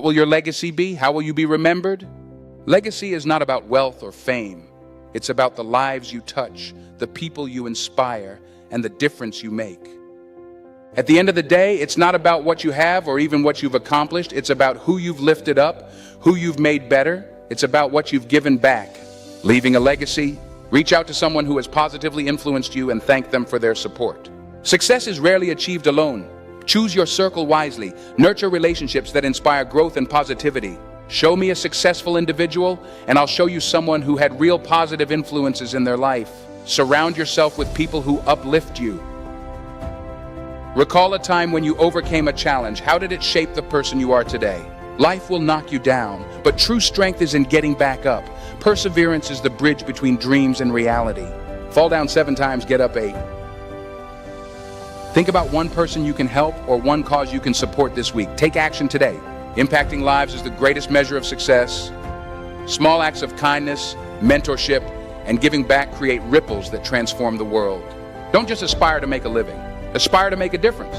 What will your legacy be? How will you be remembered? Legacy is not about wealth or fame. It's about the lives you touch, the people you inspire, and the difference you make. At the end of the day, it's not about what you have or even what you've accomplished. It's about who you've lifted up, who you've made better. It's about what you've given back. Leaving a legacy, reach out to someone who has positively influenced you and thank them for their support. Success is rarely achieved alone. Choose your circle wisely. Nurture relationships that inspire growth and positivity. Show me a successful individual, and I'll show you someone who had real positive influences in their life. Surround yourself with people who uplift you. Recall a time when you overcame a challenge. How did it shape the person you are today? Life will knock you down, but true strength is in getting back up. Perseverance is the bridge between dreams and reality. Fall down 7 times, get up 8. Think about one person you can help or one cause you can support this week. Take action today. Impacting lives is the greatest measure of success. Small acts of kindness, mentorship, and giving back create ripples that transform the world. Don't just aspire to make a living. Aspire to make a difference.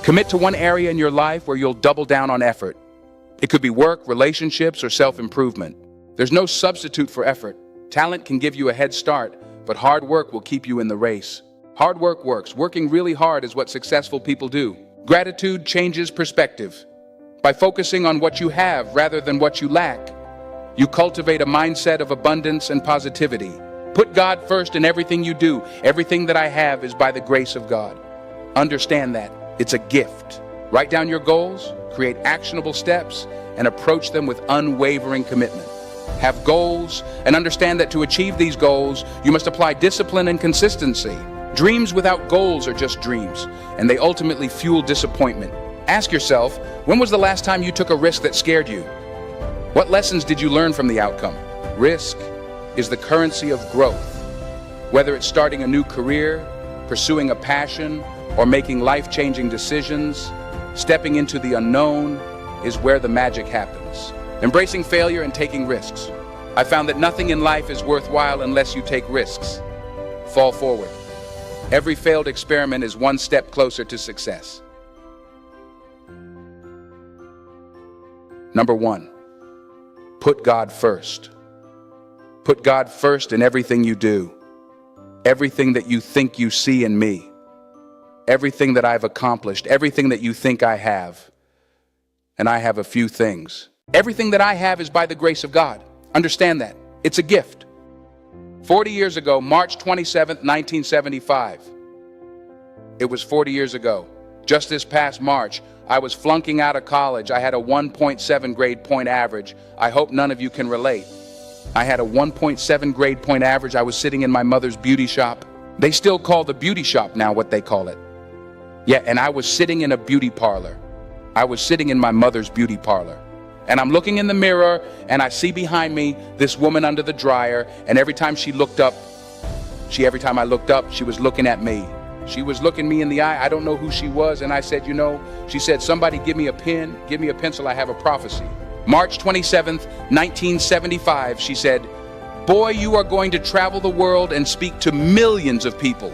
Commit to one area in your life where you'll double down on effort. It could be work, relationships, or self-improvement. There's no substitute for effort. Talent can give you a head start, but hard work will keep you in the race. Hard work works. Working really hard is what successful people do. Gratitude changes perspective. By focusing on what you have rather than what you lack, you cultivate a mindset of abundance and positivity. Put God first in everything you do. Everything that I have is by the grace of God. Understand that. It's a gift. Write down your goals, create actionable steps, and approach them with unwavering commitment. Have goals and understand that to achieve these goals, you must apply discipline and consistency. Dreams without goals are just dreams, and they ultimately fuel disappointment. Ask yourself, when was the last time you took a risk that scared you? What lessons did you learn from the outcome? Risk is the currency of growth. Whether it's starting a new career, pursuing a passion, or making life-changing decisions, stepping into the unknown is where the magic happens. Embracing failure and taking risks. I found that nothing in life is worthwhile unless you take risks. Fall forward. Every failed experiment is one step closer to success. Number 1, put God first. Put God first in everything you do. Everything that you think you see in me. Everything that I've accomplished. Everything that you think I have. And I have a few things. Everything that I have is by the grace of God. Understand that. It's a gift. 40 years ago, March 27th, 1975. It was 40 years ago. Just this past March, I was flunking out of college. I had a 1.7 grade point average. I hope none of you can relate. I had a 1.7 grade point average. I was sitting in my mother's beauty shop. They still call the beauty shop now what they call it. Yeah, and I was sitting in a beauty parlor. I was sitting in my mother's beauty parlor. And I'm looking in the mirror, and I see behind me this woman under the dryer, and every time I looked up, she was looking at me. She was looking me in the eye. I don't know who she was, and I said, she said, somebody give me a pen, give me a pencil, I have a prophecy. March 27th, 1975, she said, boy, you are going to travel the world and speak to millions of people.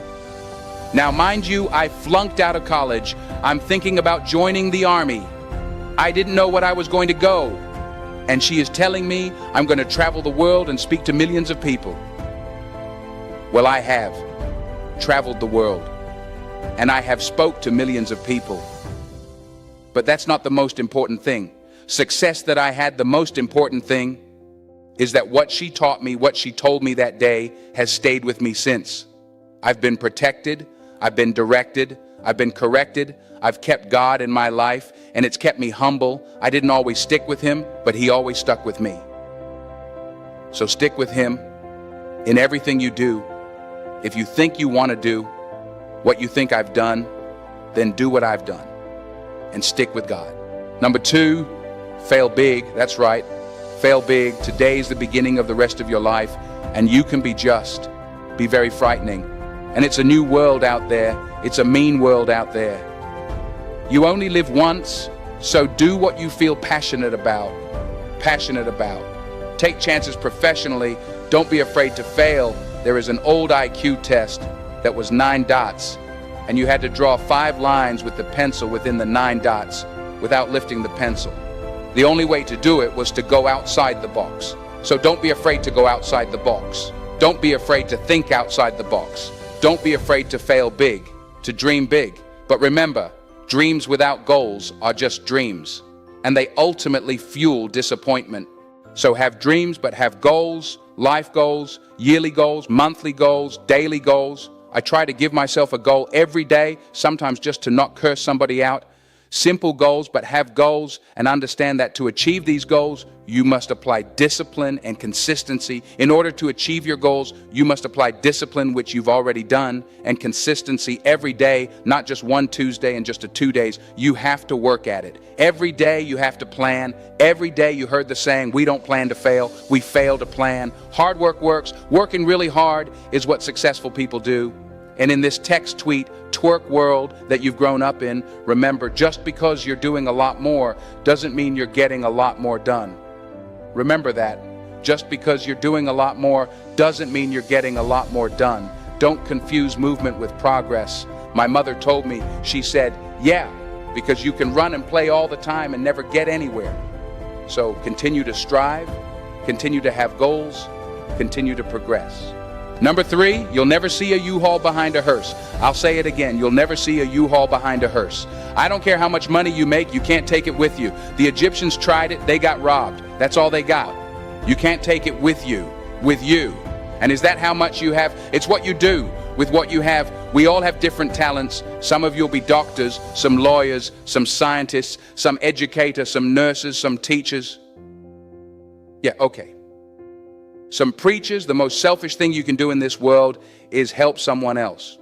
Now, mind you, I flunked out of college. I'm thinking about joining the Army. I didn't know what I was going to go. And she is telling me I'm going to travel the world and speak to millions of people. Well, I have traveled the world, and I have spoke to millions of people. But that's not the most important thing. Success that I had, the most important thing is that what she taught me, what she told me that day has stayed with me since. I've been protected, I've been directed, I've been corrected, I've kept God in my life, and it's kept me humble. I didn't always stick with him, but he always stuck with me. So stick with him in everything you do. If you think you want to do what you think I've done, then do what I've done and stick with God. Number 2, fail big. That's right. Fail big. Today's the beginning of the rest of your life, and you can be just. Be very frightening. And it's a new world out there. It's a mean world out there. You only live once, so do what you feel passionate about. Take chances professionally. Don't be afraid to fail. There is an old IQ test that was 9 dots, and you had to draw 5 lines with the pencil within the 9 dots. without lifting the pencil. The only way to do it was to go outside the box. So don't be afraid to go outside the box. Don't be afraid to think outside the box. Don't be afraid to fail big, to dream big. But remember, dreams without goals are just dreams, and they ultimately fuel disappointment. So have dreams, but have goals, life goals, yearly goals, monthly goals, daily goals. I try to give myself a goal every day, sometimes just to not curse somebody out. Simple goals, but have goals, and understand that to achieve these goals, you must apply discipline and consistency. In order to achieve your goals, you must apply discipline, which you've already done, and consistency every day, not just one Tuesday and just 2 days. You have to work at it. Every day you have to plan. Every day you heard the saying, we don't plan to fail, we fail to plan. Hard work works. Working really hard is what successful people do. And in this text tweet, twerk world that you've grown up in, remember, just because you're doing a lot more doesn't mean you're getting a lot more done. Remember that. Just because you're doing a lot more doesn't mean you're getting a lot more done. Don't confuse movement with progress. My mother told me, she said, yeah, because you can run and play all the time and never get anywhere. So continue to strive, continue to have goals, continue to progress. Number 3, you'll never see a U-Haul behind a hearse. I'll say it again, you'll never see a U-Haul behind a hearse. I don't care how much money you make, you can't take it with you. The Egyptians tried it, they got robbed. That's all they got. You can't take it with you. And is that how much you have? It's what you do with what you have. We all have different talents. Some of you will be doctors, some lawyers, some scientists, some educators, some nurses, some teachers. Yeah, okay. Some preachers, the most selfish thing you can do in this world is help someone else.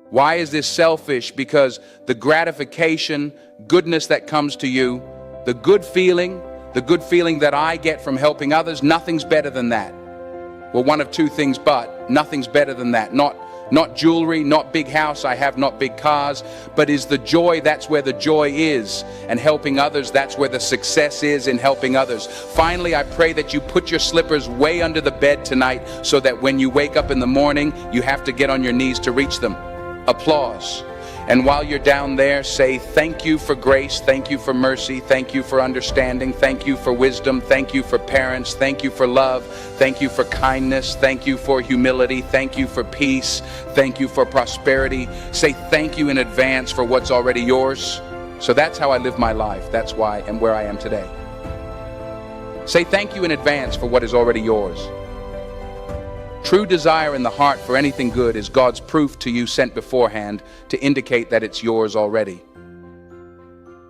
Why is this selfish? Because the gratification, goodness that comes to you, the good feeling that I get from helping others, nothing's better than that. Well, one of two things, but nothing's better than that. Not jewelry, not big house, I have not big cars, but is the joy, that's where the joy is. And helping others, that's where the success is in helping others. Finally, I pray that you put your slippers way under the bed tonight so that when you wake up in the morning, you have to get on your knees to reach them. Applause. And while you're down there, say thank you for grace, thank you for mercy, thank you for understanding, thank you for wisdom, thank you for parents, thank you for love, thank you for kindness, thank you for humility, thank you for peace, thank you for prosperity. Say thank you in advance for what's already yours. So that's how I live my life. That's why and where I am today. Say thank you in advance for what is already yours. True desire in the heart for anything good is God's proof to you sent beforehand to indicate that it's yours already.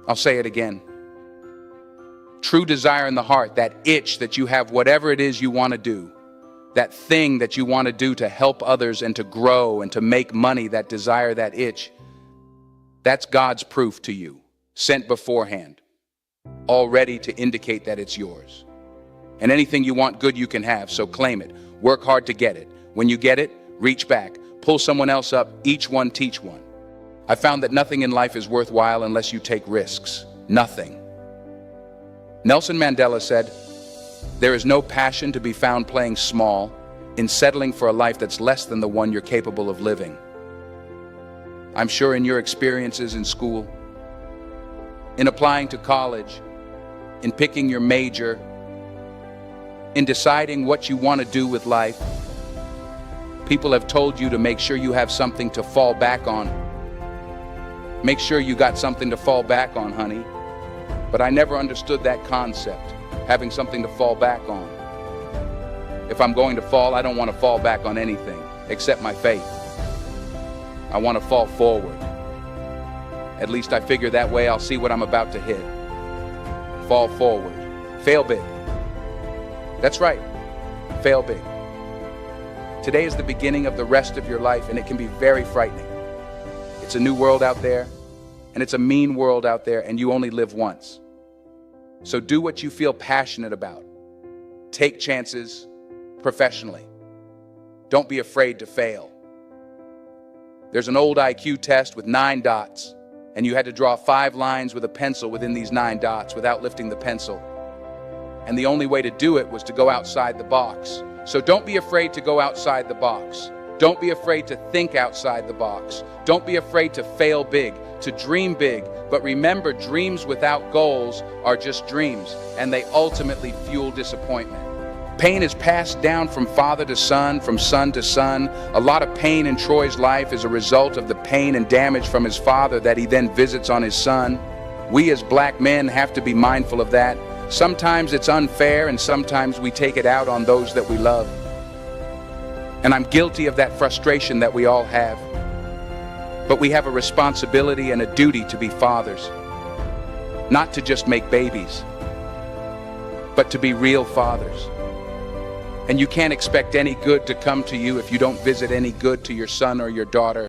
I'll say it again. True desire in the heart, that itch that you have, whatever it is you want to do, that thing that you want to do to help others and to grow and to make money, that desire, that itch, that's God's proof to you, sent beforehand, already to indicate that it's yours. And anything you want good you can have, so claim it. Work hard to get it. When you get it, reach back. Pull someone else up. Each one teach one. I found that nothing in life is worthwhile unless you take risks. Nothing. Nelson Mandela said, there is no passion to be found playing small in settling for a life that's less than the one you're capable of living. I'm sure in your experiences in school, in applying to college, in picking your major, in deciding what you want to do with life, people have told you to make sure you have something to fall back on. Make sure you got something to fall back on, honey. But I never understood that concept, having something to fall back on. If I'm going to fall, I don't want to fall back on anything except my faith. I want to fall forward. At least I figure that way I'll see what I'm about to hit. Fall forward. Fail big. That's right. Fail big. Today is the beginning of the rest of your life, and it can be very frightening. It's a new world out there, and it's a mean world out there, and you only live once. So do what you feel passionate about. Take chances professionally. Don't be afraid to fail. There's an old IQ test with 9 dots, and you had to draw 5 lines with a pencil within these 9 dots without lifting the pencil. And the only way to do it was to go outside the box. So don't be afraid to go outside the box. Don't be afraid to think outside the box. Don't be afraid to fail big. to dream big, but remember, dreams without goals are just dreams, and they ultimately fuel disappointment. Pain is passed down from father to son, from son to son. A lot of pain in Troy's life is a result of the pain and damage from his father that he then visits on his son. We as black men have to be mindful of that. Sometimes it's unfair, and sometimes we take it out on those that we love. And I'm guilty of that frustration that we all have. But we have a responsibility and a duty to be fathers. Not to just make babies, but to be real fathers. And you can't expect any good to come to you if you don't visit any good to your son or your daughter.